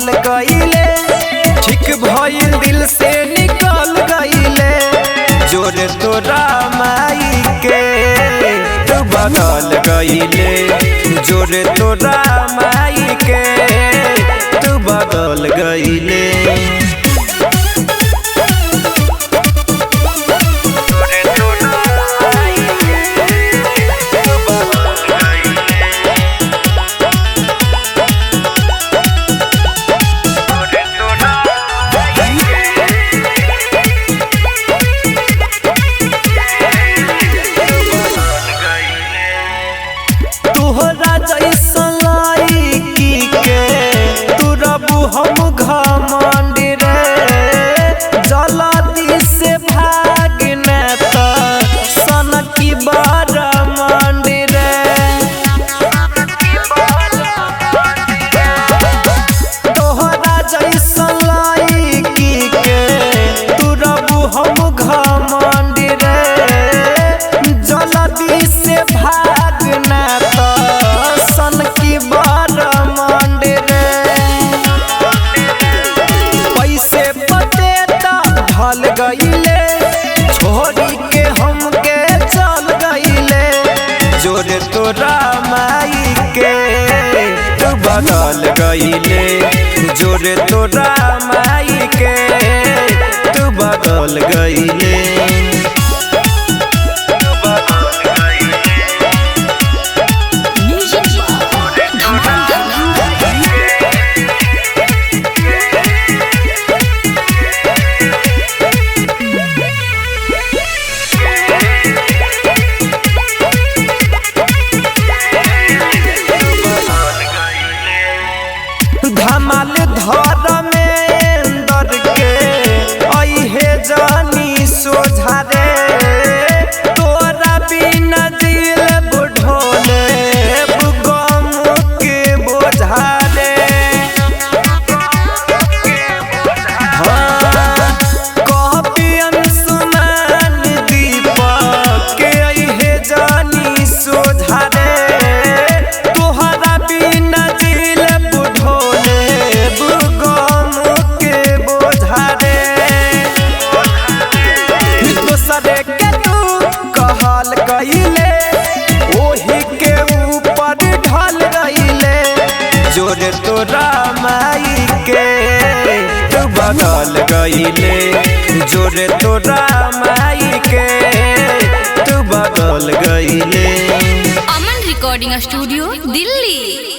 बदल गईले, ठीक भइल दिल से निकल गईले। जोरे तोरा माई के तू बदल गईले, जोरे तोरा माई के तू बदल गईले। तोहरा जैसन लायकी के तू रबू हम घमंड रे, जल्दी से भाग न त सनकी बरमंड रे। तोहरा जैसन लायकी के तू रबू हम घमंड रे, जल्दी से भाग न गईले, छोड़ी के हमके चल गईले। जोरे तोरा माई के तू बदल गईले, जोरे तोरा माई के तू बदल गईले। धमाल धर्मेंद्र के अइहे जानी सोझा रे, तोरा बिना दिल बुढ़ोले गम के बोझा रे। कभी अंशुमान दीपक के अइहे जानी सोझा रे, तोहरा बिना दिल गईले, ओही के ऊपर ढल गईले। जोरे तोरा माई के तू बदल गईले, जोरे तोरा माई के तू बदल गईले। अमन रिकॉर्डिंग स्टूडियो दिल्ली।